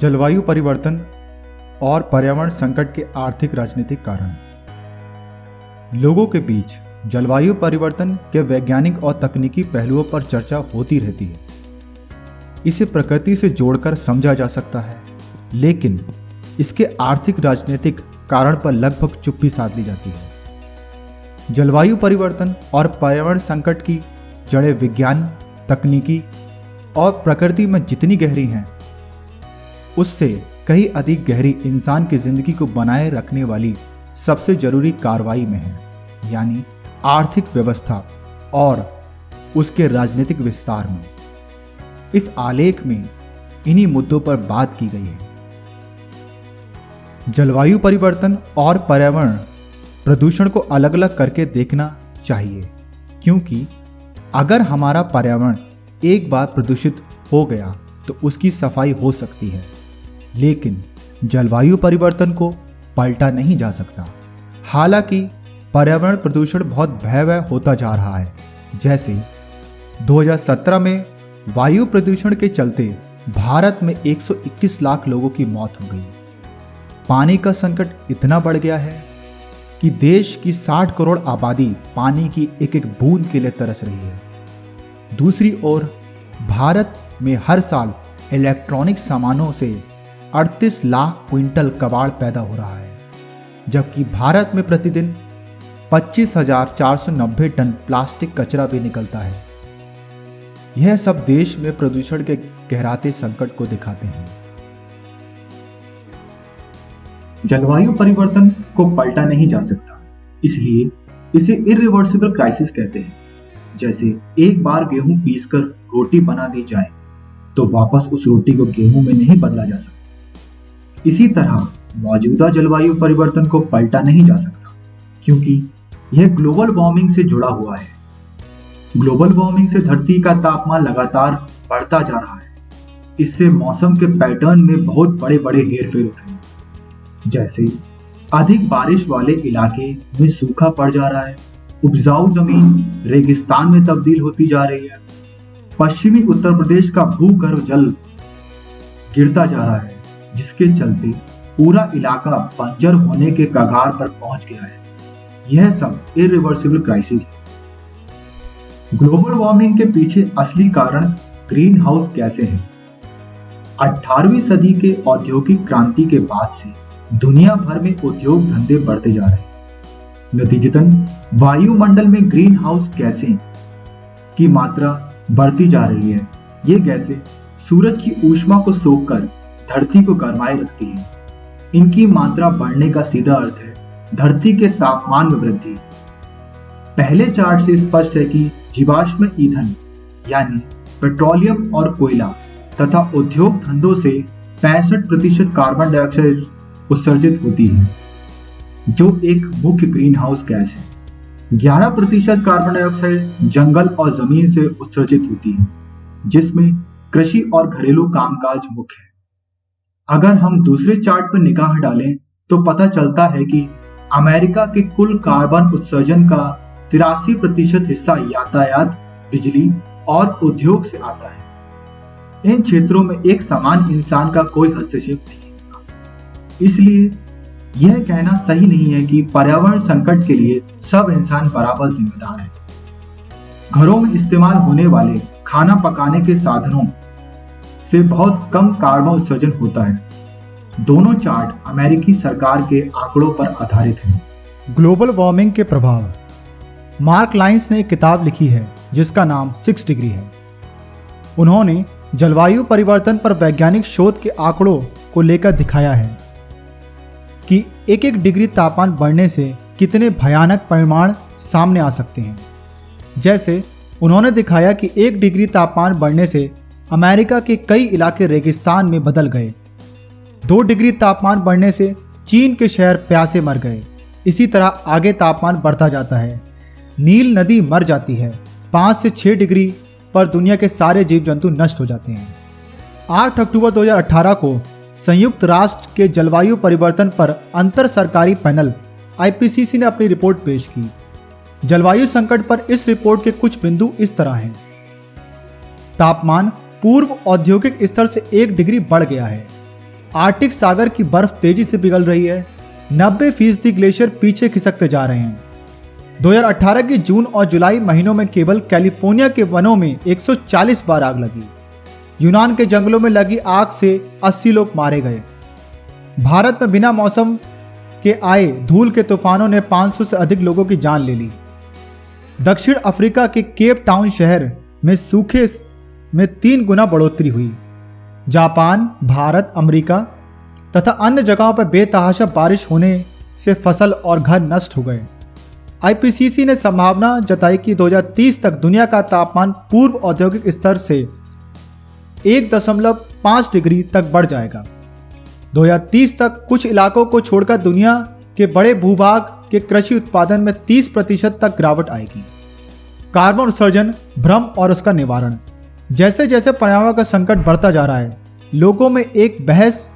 जलवायु परिवर्तन और पर्यावरण संकट के आर्थिक राजनीतिक कारण। लोगों के बीच जलवायु परिवर्तन के वैज्ञानिक और तकनीकी पहलुओं पर चर्चा होती रहती है। इसे प्रकृति से जोड़कर समझा जा सकता है, लेकिन इसके आर्थिक राजनीतिक कारण पर लगभग चुप्पी साध ली जाती है। जलवायु परिवर्तन और पर्यावरण संकट की जड़ें विज्ञान, तकनीकी और प्रकृति में जितनी गहरी हैं, उससे कहीं अधिक गहरी इंसान की जिंदगी को बनाए रखने वाली सबसे जरूरी कार्रवाई में है, यानी आर्थिक व्यवस्था और उसके राजनीतिक विस्तार में। इस आलेख में इन्हीं मुद्दों पर बात की गई है। जलवायु परिवर्तन और पर्यावरण प्रदूषण को अलग अलग करके देखना चाहिए, क्योंकि अगर हमारा पर्यावरण एक बार प्रदूषित हो गया तो उसकी सफाई हो सकती है, लेकिन जलवायु परिवर्तन को पलटा नहीं जा सकता। हालांकि पर्यावरण प्रदूषण बहुत भयावह होता जा रहा है। जैसे 2017 में वायु प्रदूषण के चलते भारत में 121 लाख लोगों की मौत हो गई। पानी का संकट इतना बढ़ गया है कि देश की 60 करोड़ आबादी पानी की एक एक बूंद के लिए तरस रही है। दूसरी ओर भारत में हर साल इलेक्ट्रॉनिक सामानों से 38 लाख क्विंटल कबाड़ पैदा हो रहा है, जबकि भारत में प्रतिदिन 25,490 टन प्लास्टिक कचरा भी निकलता है। यह सब देश में प्रदूषण के गहराते संकट को दिखाते हैं। जलवायु परिवर्तन को पलटा नहीं जा सकता, इसलिए इसे इरिवर्सिबल क्राइसिस कहते हैं। जैसे एक बार गेहूं पीसकर रोटी बना दी जाए तो वापस उस रोटी को गेहूं में नहीं बदला जा सकता। इसी तरह मौजूदा जलवायु परिवर्तन को पलटा नहीं जा सकता, क्योंकि यह ग्लोबल वार्मिंग से जुड़ा हुआ है। ग्लोबल वार्मिंग से धरती का तापमान लगातार बढ़ता जा रहा है। इससे मौसम के पैटर्न में बहुत बड़े बड़े हेरफेर हो रहे हैं। जैसे अधिक बारिश वाले इलाके में सूखा पड़ जा रहा है, उपजाऊ जमीन रेगिस्तान में तब्दील होती जा रही है, पश्चिमी उत्तर प्रदेश का भूगर्भ जल गिरता जा रहा है, जिसके चलते पूरा इलाका बंजर होने के कगार पर पहुंच गया है। यह सब इरिवर्सिबल क्राइसिस है। ग्लोबल वार्मिंग के पीछे असली कारण ग्रीन हाउस गैसें हैं। 18वीं सदी के औद्योगिक क्रांति के बाद से दुनिया भर में उद्योग धंधे बढ़ते जा रहे हैं। नतीजतन वायुमंडल में ग्रीन हाउस गैसें की मात्रा बढ़ती जा रही है। ये गैसें सूरज की ऊष्मा को सोखकर धरती को गर्माए रखती हैं। इनकी मात्रा बढ़ने का सीधा अर्थ है धरती के तापमान में वृद्धि। पहले चार्ट से स्पष्ट है कि जीवाश्म ईंधन यानी पेट्रोलियम और कोयला तथा उद्योग धंधों से 65% कार्बन डाइऑक्साइड उत्सर्जित होती है, जो एक मुख्य ग्रीन हाउस गैस है। 11% कार्बन डाइऑक्साइड जंगल और जमीन से उत्सर्जित होती है, जिसमें कृषि और घरेलू कामकाज मुख्य है। अगर हम दूसरे चार्ट पर निगाह डालें तो पता चलता है कि अमेरिका के कुल कार्बन उत्सर्जन का 83% हिस्सा यातायात, बिजली और उद्योग से आता है। इन क्षेत्रों में एक समान इंसान का कोई हस्तक्षेप नहीं होता। इसलिए यह कहना सही नहीं है कि पर्यावरण संकट के लिए सब इंसान बराबर जिम्मेदार हैं। घरों में इस्तेमाल होने वाले खाना पकाने के साधनों से बहुत कम कार्बन उत्सर्जन होता है। दोनों चार्ट अमेरिकी सरकार के आंकड़ों पर आधारित हैं। ग्लोबल वार्मिंग के प्रभाव। मार्क लाइन्स ने एक किताब लिखी है जिसका नाम 6 डिग्री है। उन्होंने जलवायु परिवर्तन पर वैज्ञानिक शोध के आंकड़ों को लेकर दिखाया है कि एक डिग्री तापमान बढ़ने से कितने भयानक परिणाम सामने आ सकते हैं। जैसे उन्होंने दिखाया कि 1 डिग्री तापमान बढ़ने से अमेरिका के कई इलाके रेगिस्तान में बदल गए। 2 डिग्री तापमान बढ़ने से चीन के शहर प्यासे मर गए। इसी तरह आगे तापमान बढ़ता जाता है। नील नदी मर जाती है। 5 से 6 डिग्री पर दुनिया के सारे जीव जंतु नष्ट हो जाते हैं। 8 अक्टूबर 2018 को संयुक्त राष्ट्र के जलवायु परिवर्तन पर अंतर सरकारी पैनल IPCC ने अपनी रिपोर्ट पेश की। जलवायु संकट पर इस रिपोर्ट के कुछ बिंदु इस तरह हैं। तापमान पूर्व औद्योगिक स्तर से 1 डिग्री बढ़ गया है। आर्कटिक सागर की बर्फ तेजी से पिघल रही है। 90% ग्लेशियर पीछे खिसकते जा रहे हैं। 2018 के जून और जुलाई महीनों में केवल कैलिफोर्निया के वनों में 140 बार आग लगी। यूनान के जंगलों में लगी आग से 80 लोग मारे गए। भारत में बिना मौसम के आए धूल के तूफानों ने 500 से अधिक लोगों की जान ले ली। दक्षिण अफ्रीका के केप टाउन शहर में सूखे में 3 गुना बढ़ोतरी हुई। जापान, भारत, अमेरिका तथा अन्य जगहों पर बेतहाशा बारिश होने से फसल और घर नष्ट हो गए। आईपीसीसी ने संभावना जताई कि 2030 तक दुनिया का तापमान पूर्व औद्योगिक स्तर से 1.5 डिग्री तक बढ़ जाएगा। 2030 तक कुछ इलाकों को छोड़कर दुनिया के बड़े भूभाग के कृषि उत्पादन में 30% तक गिरावट आएगी। कार्बन उत्सर्जन, भ्रम और उसका निवारण। जैसे जैसे पर्यावरण का संकट बढ़ता जा रहा है, लोगों में एक बहस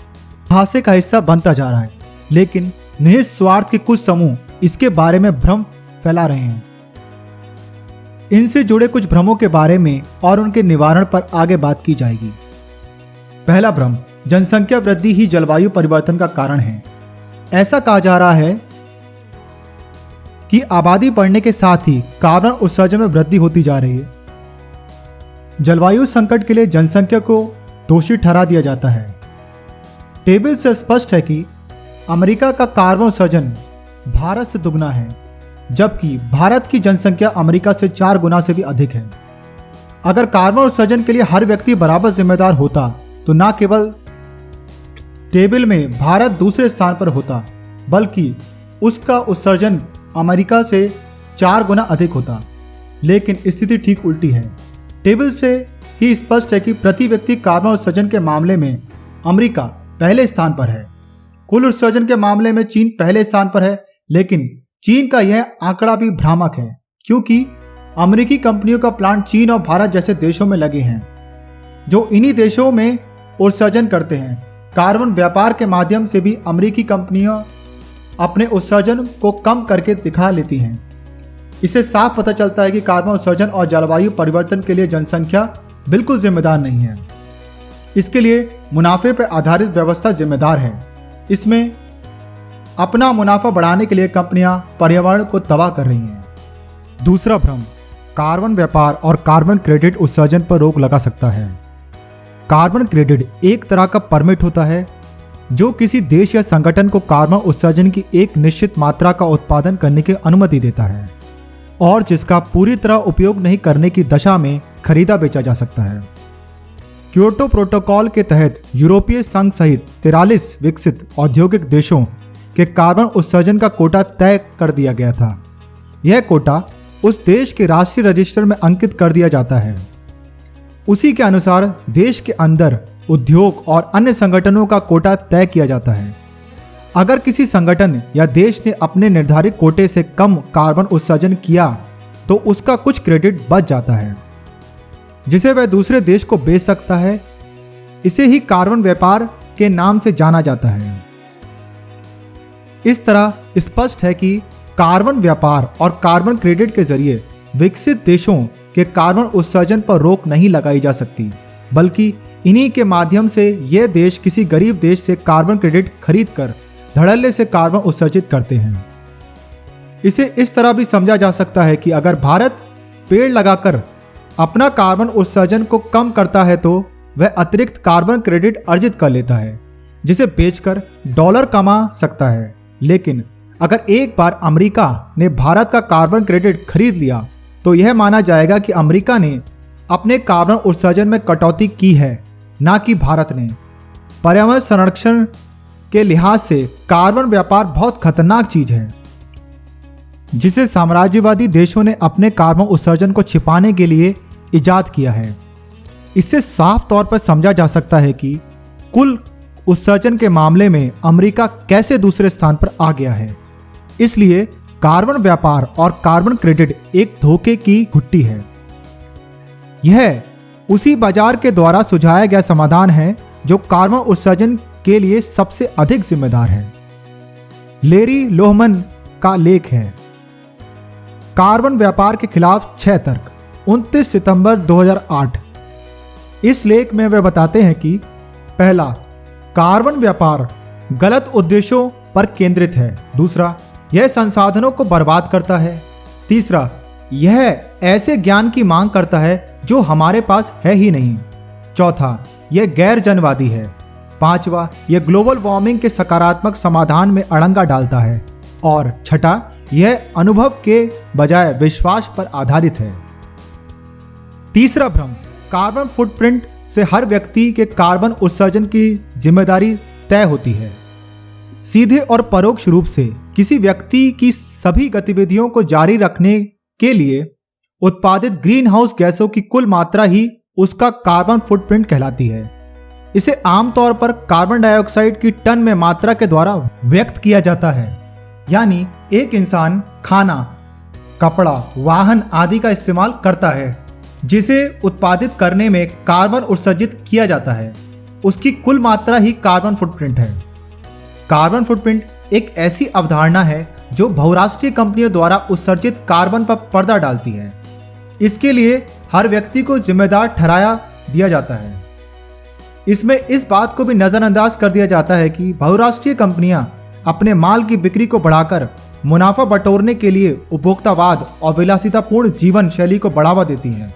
हास्य का हिस्सा बनता जा रहा है, लेकिन निहित स्वार्थ के कुछ समूह इसके बारे में भ्रम फैला रहे हैं। इनसे जुड़े कुछ भ्रमों के बारे में और उनके निवारण पर आगे बात की जाएगी। पहला भ्रम, जनसंख्या वृद्धि ही जलवायु परिवर्तन का कारण है। ऐसा कहा जा रहा है कि आबादी बढ़ने के साथ ही कार्बन उत्सर्जन में वृद्धि होती जा रही है। जलवायु संकट के लिए जनसंख्या को दोषी ठहरा दिया जाता है। टेबल से स्पष्ट है कि अमेरिका का कार्बन उत्सर्जन भारत से दुगना है, जबकि भारत की जनसंख्या अमेरिका से 4 गुना से भी अधिक है। अगर कार्बन उत्सर्जन के लिए हर व्यक्ति बराबर जिम्मेदार होता तो न केवल टेबल में भारत दूसरे स्थान पर होता, बल्कि उसका उत्सर्जन अमेरिका से 4 गुना अधिक होता। लेकिन स्थिति ठीक उल्टी है। टेबल से ही स्पष्ट है कि प्रति व्यक्ति कार्बन उत्सर्जन के मामले में अमेरिका पहले स्थान पर है। कुल उत्सर्जन के मामले में चीन पहले स्थान पर है, लेकिन चीन का यह आंकड़ा भी भ्रामक है, क्योंकि अमेरिकी कंपनियों का प्लांट चीन और भारत जैसे देशों में लगे हैं, जो इन्हीं देशों में उत्सर्जन करते हैं। कार्बन व्यापार के माध्यम से भी अमेरिकी कंपनियां अपने उत्सर्जन को कम करके दिखा लेती हैं। इससे साफ पता चलता है कि कार्बन उत्सर्जन और जलवायु परिवर्तन के लिए जनसंख्या बिल्कुल जिम्मेदार नहीं है। इसके लिए मुनाफे पर आधारित व्यवस्था जिम्मेदार है। इसमें अपना मुनाफा बढ़ाने के लिए कंपनियां पर्यावरण को तबाह कर रही हैं। दूसरा भ्रम, कार्बन व्यापार और कार्बन क्रेडिट उत्सर्जन पर रोक लगा सकता है। कार्बन क्रेडिट एक तरह का परमिट होता है जो किसी देश या संगठन को कार्बन उत्सर्जन की एक निश्चित मात्रा का उत्पादन करने की अनुमति देता है और जिसका पूरी तरह उपयोग नहीं करने की दशा में खरीदा बेचा जा सकता है। क्योटो प्रोटोकॉल के तहत यूरोपीय संघ सहित 43 विकसित औद्योगिक देशों के कार्बन उत्सर्जन का कोटा तय कर दिया गया था। यह कोटा उस देश के राष्ट्रीय रजिस्टर में अंकित कर दिया जाता है। उसी के अनुसार देश के अंदर उद्योग और अन्य संगठनों का कोटा तय किया जाता है। अगर किसी संगठन या देश ने अपने निर्धारित कोटे से कम कार्बन उत्सर्जन किया तो उसका कुछ क्रेडिट बच जाता है, जिसे वह दूसरे देश को बेच सकता है। इसे ही कार्बन व्यापार के नाम से जाना जाता है। इस तरह स्पष्ट है कि कार्बन व्यापार और कार्बन क्रेडिट के जरिए विकसित देशों के कार्बन उत्सर्जन पर रोक नहीं लगाई जा सकती, बल्कि इन्हीं के माध्यम से यह देश किसी गरीब देश से कार्बन क्रेडिट खरीद कर धड़ल्ले से कार्बन उत्सर्जित करते हैं। इसे इस तरह भी समझा जा सकता है कि अगर भारत पेड़ लगाकर अपना कार्बन उत्सर्जन को कम करता है तो वह अतिरिक्त कार्बन क्रेडिट अर्जित कर लेता है, जिसे बेचकर डॉलर कमा सकता है। लेकिन अगर एक बार अमेरिका ने भारत का कार्बन क्रेडिट खरीद लिया तो यह माना जाएगा कि अमेरिका ने अपने कार्बन उत्सर्जन में कटौती की है, ना कि भारत ने। पर्यावरण संरक्षण के लिहाज से कार्बन व्यापार बहुत खतरनाक चीज है, जिसे साम्राज्यवादी देशों ने अपने कार्बन उत्सर्जन को छिपाने के लिए इजाद किया है। इससे साफ तौर पर समझा जा सकता है कि कुल उत्सर्जन के मामले में अमेरिका कैसे दूसरे स्थान पर आ गया है। इसलिए कार्बन व्यापार और कार्बन क्रेडिट एक धोखे की घुट्टी है। यह उसी बाजार के द्वारा सुझाया गया समाधान है जो कार्बन उत्सर्जन के लिए सबसे अधिक जिम्मेदार है। लेरी लोहमन का लेख है कार्बन व्यापार के खिलाफ 6 तर्क, 29 सितंबर 2008। इस लेख में वे बताते हैं कि पहला, कार्बन व्यापार गलत उद्देश्यों पर केंद्रित है। दूसरा, यह संसाधनों को बर्बाद करता है। तीसरा, यह ऐसे ज्ञान की मांग करता है जो हमारे पास है ही नहीं। चौथा, यह गैर जनवादी है। पांचवा, यह ग्लोबल वार्मिंग के सकारात्मक समाधान में अड़ंगा डालता है। और छठा, यह अनुभव के बजाय विश्वास पर आधारित है। तीसरा भ्रम, कार्बन फुटप्रिंट से हर व्यक्ति के कार्बन उत्सर्जन की जिम्मेदारी तय होती है। सीधे और परोक्ष रूप से किसी व्यक्ति की सभी गतिविधियों को जारी रखने के लिए उत्पादित ग्रीन हाउस गैसों की कुल मात्रा ही उसका कार्बन फुटप्रिंट कहलाती है। इसे आमतौर पर कार्बन डाइऑक्साइड की टन में मात्रा के द्वारा व्यक्त किया जाता है। यानी एक इंसान खाना, कपड़ा, वाहन आदि का इस्तेमाल करता है जिसे उत्पादित करने में कार्बन उत्सर्जित किया जाता है, उसकी कुल मात्रा ही कार्बन फुटप्रिंट है। कार्बन फुटप्रिंट एक ऐसी अवधारणा है जो बहुराष्ट्रीय कंपनियों द्वारा उत्सर्जित कार्बन पर पर्दा डालती है। इसके लिए हर व्यक्ति को जिम्मेदार ठहराया दिया जाता है। इसमें इस बात को भी नजरअंदाज कर दिया जाता है कि बहुराष्ट्रीय कंपनियां अपने माल की बिक्री को बढ़ाकर मुनाफा बटोरने के लिए उपभोक्तावाद और विलासितापूर्ण जीवन शैली को बढ़ावा देती हैं।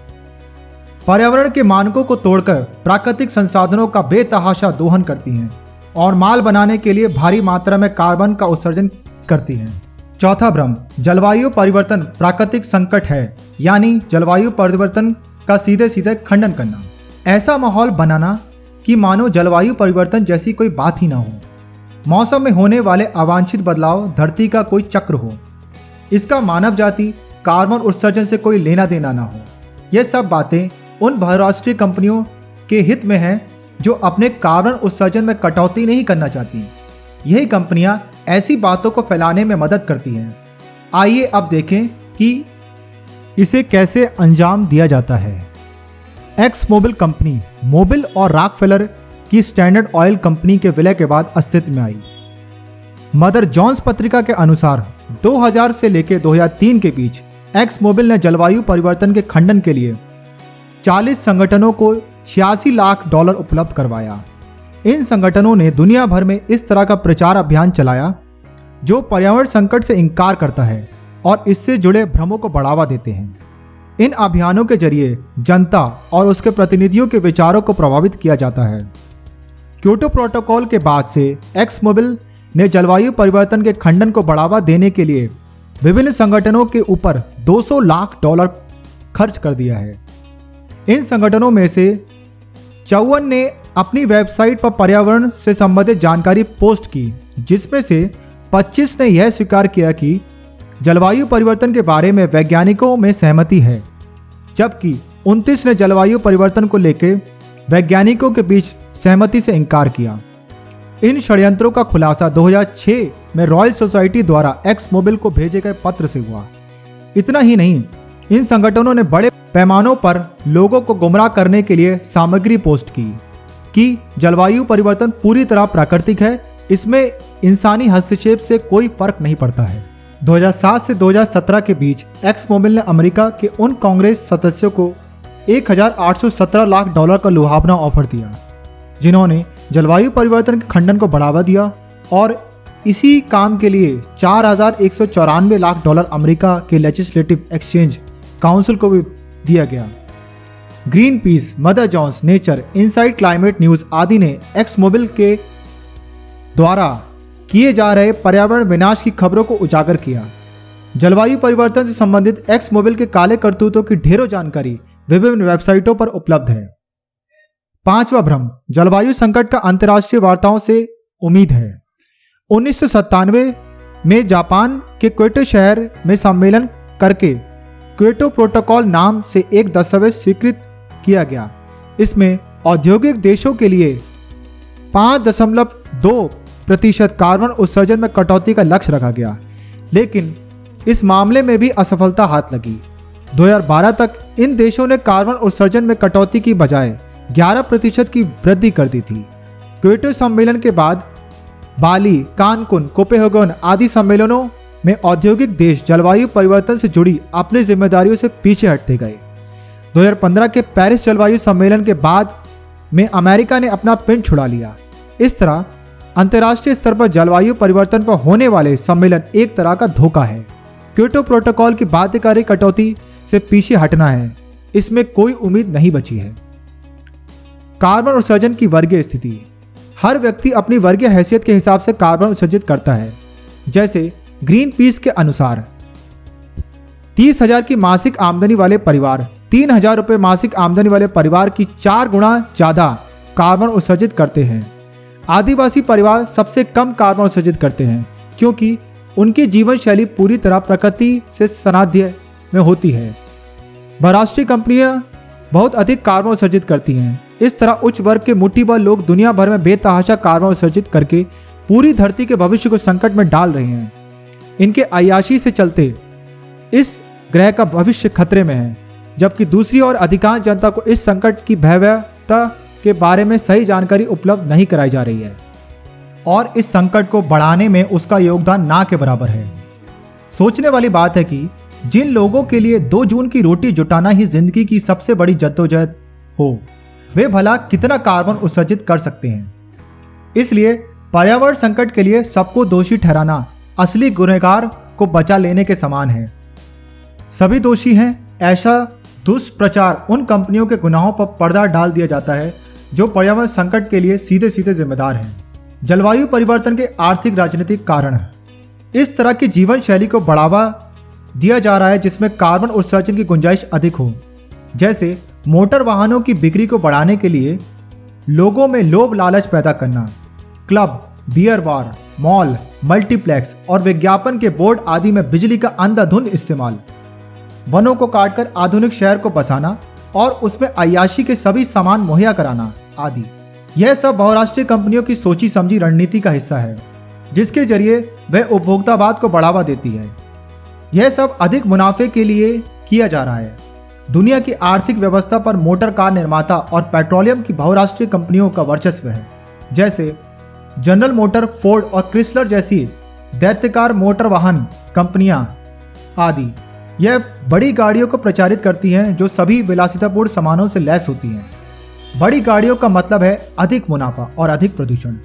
पर्यावरण के मानकों को तोड़कर प्राकृतिक संसाधनों का बेतहाशा दोहन करती हैं और माल बनाने के लिए भारी मात्रा में कार्बन का उत्सर्जन करती हैं। चौथा भ्रम, जलवायु परिवर्तन प्राकृतिक संकट है, यानी जलवायु परिवर्तन का सीधे सीधे खंडन करना। ऐसा माहौल बनाना कि मानो जलवायु परिवर्तन जैसी कोई बात ही ना हो, मौसम में होने वाले अवांछित बदलाव धरती का कोई चक्र हो, इसका मानव जाति कार्बन उत्सर्जन से कोई लेना देना ना हो। ये सब बातें उन बहुराष्ट्रीय कंपनियों के हित में हैं जो अपने कार्बन उत्सर्जन में कटौती नहीं करना चाहती। यही कंपनियां ऐसी बातों को फैलाने में मदद करती हैं। आइए अब देखें कि इसे कैसे अंजाम दिया जाता है। एक्स मोबिल कंपनी मोबिल और रॉकफेलर की स्टैंडर्ड ऑयल कंपनी के विलय के बाद अस्तित्व में आई। मदर जॉन्स पत्रिका के अनुसार 2000 से लेकर 2003 के बीच एक्स मोबिल ने जलवायु परिवर्तन के खंडन के लिए 40 संगठनों को $86 लाख उपलब्ध करवाया। इन संगठनों ने दुनिया भर में इस तरह का प्रचार अभियान चलाया जो पर्यावरण संकट से इनकार करता है और इससे जुड़े भ्रमों को बढ़ावा देते हैं। इन अभियानों के जरिए जनता और उसके प्रतिनिधियों के विचारों को प्रभावित किया जाता है। क्योटो प्रोटोकॉल के बाद से एक्स मोबिल ने जलवायु परिवर्तन के खंडन को बढ़ावा देने के लिए विभिन्न संगठनों के ऊपर $200 लाख खर्च कर दिया है। इन संगठनों में से 54 ने अपनी वेबसाइट पर पर्यावरण से संबंधित जानकारी पोस्ट की, जिसमें से 25 ने यह स्वीकार किया कि जलवायु परिवर्तन के बारे में वैज्ञानिकों में सहमति है, जबकि 29 ने जलवायु परिवर्तन को लेकर वैज्ञानिकों के बीच सहमति से इनकार किया। इन षड्यंत्रों का खुलासा 2006 में रॉयल सोसाइटी द्वारा एक्स मोबिल को भेजे गए पत्र से हुआ। इतना ही नहीं, इन संगठनों ने बड़े पैमानों पर लोगों को गुमराह करने के लिए सामग्री पोस्ट की कि जलवायु परिवर्तन पूरी तरह प्राकृतिक है, इसमें इंसानी हस्तक्षेप से कोई फर्क नहीं पड़ता है। 2007 से 2017 के बीच एक्स मोबिल ने अमेरिका के उन कांग्रेस सदस्यों को $1817 लाख का लुभावना ऑफर दिया, जिन्होंने जलवायु परिवर्तन के खंडन को बढ़ावा दिया, और इसी काम के लिए $4194 लाख अमेरिका के लेजिस्लेटिव एक्सचेंज काउंसिल को भी दिया गया। Greenpeace, Mother Jones, Nature, Inside Climate News आदि ने एक्स मोबिल के द्वारा किए जा रहे पर्यावरण विनाश की खबरों को उजागर किया। जलवायु परिवर्तन से संबंधित एक्स मोबिल के काले करतूतों की ढेरों जानकारी विभिन्न वेबसाइटों पर उपलब्ध है। पांचवा भ्रम, जलवायु संकट का अंतर्राष्ट्रीय वार्ताओं से उम्मीद है। 1997 में जापान के क्योटो शहर में सम्मेलन करके क्योटो प्रोटोकॉल नाम से एक दस्तावेज स्वीकृत किया गया। इसमें औद्योगिक देशों के लिए 5.2% कार्बन उत्सर्जन में कटौती का लक्ष्य रखा गया, लेकिन इस मामले में भी असफलता हाथ लगी। 2012 तक इन देशों ने कार्बन उत्सर्जन में कटौती की बजाय 11% की वृद्धि कर दी थी। क्योटो सम्मेलन के बाद बाली, कानकुन, कोपेनहेगन आदि सम्मेलनों में औद्योगिक देश जलवायु परिवर्तन से जुड़ी अपनी जिम्मेदारियों से पीछे हटते गए। 2015 के पेरिस जलवायु सम्मेलन के बाद में अमेरिका ने अपना पिंड छुड़ा लिया। इस तरह अंतर्राष्ट्रीय स्तर पर जलवायु परिवर्तन पर होने वाले सम्मेलन एक तरह का धोखा है। क्योटो प्रोटोकॉल की बाध्यकारी कटौती से पीछे हटना है, इसमें कोई उम्मीद नहीं बची है। कार्बन उत्सर्जन की वर्गीय स्थिति। हर व्यक्ति अपनी वर्गीय हैसियत के हिसाब से कार्बन उत्सर्जित करता है। जैसे ग्रीन पीस के अनुसार 30,000 की मासिक आमदनी वाले परिवार 3,000 रुपये मासिक आमदनी वाले परिवार की 4 गुना ज़्यादा कार्बन उत्सर्जित करते हैं। आदिवासी परिवार सबसे कम कार्बन उत्सर्जित करते हैं क्योंकि उनकी जीवन शैली पूरी तरह प्रकृति से सानिध्य में होती है। बहुराष्ट्रीय कंपनियां बहुत अधिक कार्बन उत्सर्जित करती हैं। इस तरह उच्च वर्ग के मुट्ठीभर लोग दुनिया भर में बेतहाशा कार्बन उत्सर्जित करके पूरी धरती के भविष्य को संकट में डाल रहे हैं। इनके अय्याशी से चलते इस ग्रह का भविष्य खतरे में है, जबकि दूसरी ओर अधिकांश जनता को इस संकट की भयावहता के बारे में सही जानकारी उपलब्ध नहीं कराई जा रही है और इस संकट को बढ़ाने में उसका योगदान ना के बराबर है। सोचने वाली बात है कि जिन लोगों के लिए 2 जून की रोटी जुटाना ही जिंदगी की सबसे बड़ी जद्दोजहद हो, वे भला कितना कार्बन उत्सर्जित कर सकते हैं। इसलिए पर्यावरण संकट के लिए सबको दोषी ठहराना असली गुनहगार को बचा लेने के समान है। सभी दोषी हैं। ऐसा दुष्प्रचार उन कंपनियों के गुनाहों पर पर्दा डाल दिया जाता है जो पर्यावरण संकट के लिए सीधे सीधे जिम्मेदार हैं। जलवायु परिवर्तन के आर्थिक राजनीतिक कारण। इस तरह की जीवन शैली को बढ़ावा दिया जा रहा है जिसमें कार्बन उत्सर्जन की गुंजाइश अधिक हो। जैसे मोटर वाहनों की बिक्री को बढ़ाने के लिए लोगों में लोभ लालच पैदा करना, club, beer bar, mall, multiplex और विज्ञापन के बोर्ड आदि में बिजली का अंधाधुंध इस्तेमाल, वनों को काटकर आधुनिक शहर को बसाना और उसमें अय्याशी के सभी सामान मुहैया कराना आदि। यह सब बहुराष्ट्रीय कंपनियों की सोची समझी रणनीति का हिस्सा है जिसके जरिए वह उपभोक्तावाद को बढ़ावा देती है। यह सब अधिक मुनाफे के लिए किया जा रहा है। दुनिया की आर्थिक व्यवस्था पर मोटर कार निर्माता और पेट्रोलियम की बहुराष्ट्रीय कंपनियों का वर्चस्व है। जैसे जनरल मोटर, फोर्ड और क्रिसलर जैसी दैत्यकार मोटर वाहन कंपनियां आदि। यह बड़ी गाड़ियों को प्रचारित करती हैं जो सभी विलासितापूर्ण सामानों से लैस होती हैं। बड़ी गाड़ियों का मतलब है अधिक मुनाफा और अधिक प्रदूषण।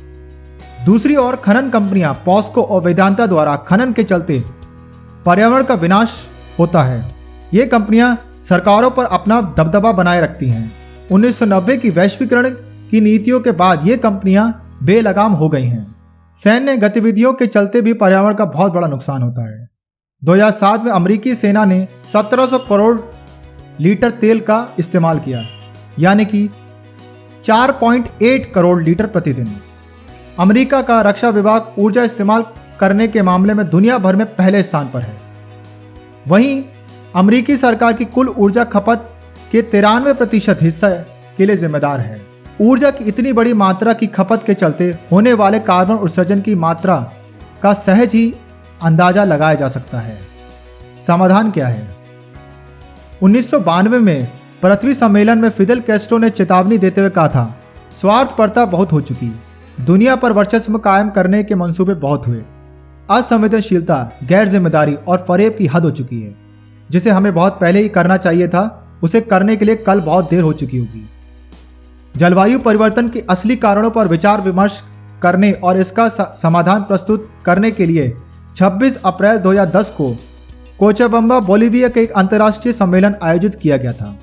दूसरी ओर खनन कंपनियां पॉस्को और वेदांता द्वारा खनन के चलते पर्यावरण का विनाश होता है। ये कंपनियां सरकारों पर अपना दबदबा बनाए रखती हैं। 1990 की वैश्वीकरण की नीतियों के बाद ये कंपनियां बेलगाम हो गई हैं। सैन्य गतिविधियों के चलते भी पर्यावरण का बहुत बड़ा नुकसान होता है। 2007 में अमेरिकी सेना ने 1700 करोड़ लीटर तेल का इस्तेमाल किया, यानी कि 4.8 करोड़ लीटर प्रतिदिन। अमेरिका का रक्षा विभाग ऊर्जा इस्तेमाल करने के मामले में दुनिया भर में पहले स्थान पर है। वहीं अमेरिकी सरकार की कुल ऊर्जा खपत के 93% हिस्सा के लिए जिम्मेदार है। ऊर्जा की इतनी बड़ी मात्रा की खपत के चलते होने वाले कार्बन उत्सर्जन की मात्रा का सहज ही अंदाजा लगाया जा सकता है। समाधान क्या है? 1992 में पृथ्वी सम्मेलन में फिदेल कैस्ट्रो ने चेतावनी देते हुए कहा था, स्वार्थपरता बहुत हो चुकी, दुनिया पर वर्चस्व कायम करने के मंसूबे बहुत हुए, असंवेदनशीलता, गैर जिम्मेदारी और फरेब की हद हो चुकी है। जिसे हमें बहुत पहले ही करना चाहिए था, उसे करने के लिए कल बहुत देर हो चुकी होगी। जलवायु परिवर्तन के असली कारणों पर विचार विमर्श करने और इसका समाधान प्रस्तुत करने के लिए 26 अप्रैल 2010 को कोचाबम्बा, बोलिविया के एक अंतर्राष्ट्रीय सम्मेलन आयोजित किया गया था।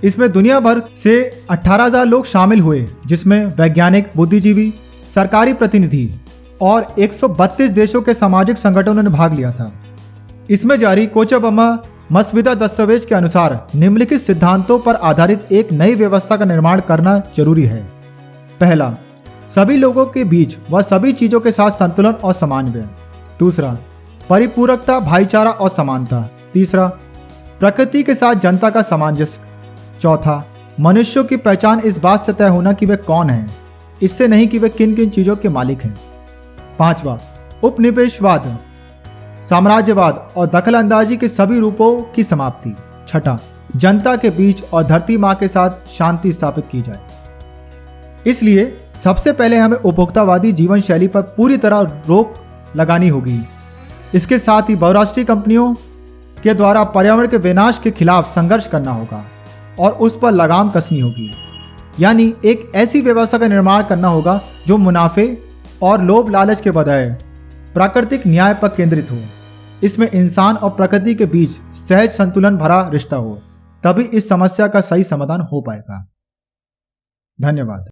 इसमें दुनिया भर से 18,000 लोग शामिल हुए, जिसमें वैज्ञानिक, बुद्धिजीवी, सरकारी प्रतिनिधि और 132 देशों के सामाजिक संगठनों ने भाग लिया था। इसमें जारी कोचाबम्बा मसविदा दस्तावेज के अनुसार निम्नलिखित सिद्धांतों पर आधारित एक नई व्यवस्था का निर्माण करना जरूरी है। पहला, सभी लोगों के बीच व सभी चीजों के साथ संतुलन और समन्वय। दूसरा, परिपूरकता, भाईचारा और समानता। तीसरा, प्रकृति के साथ जनता का सामंजस्य। चौथा, मनुष्यों की पहचान इस बात से तय होना कि वे कौन हैं, इससे नहीं कि वे किन किन चीजों के मालिक हैं। पांचवा, उपनिवेशवाद, साम्राज्यवाद और दखलंदाजी के सभी रूपों की समाप्ति। छठा, जनता के बीच और धरती माँ के साथ शांति स्थापित की जाए। इसलिए सबसे पहले हमें उपभोक्तावादी जीवन शैली पर पूरी तरह रोक लगानी होगी। इसके साथ ही बहुराष्ट्रीय कंपनियों के द्वारा पर्यावरण के विनाश के खिलाफ संघर्ष करना होगा और उस पर लगाम कसनी होगी। यानी एक ऐसी व्यवस्था का निर्माण करना होगा जो मुनाफे और लोभ लालच के बजाय प्राकृतिक न्याय पर केंद्रित हो। इसमें इंसान और प्रकृति के बीच सहज संतुलन भरा रिश्ता हो, तभी इस समस्या का सही समाधान हो पाएगा। धन्यवाद।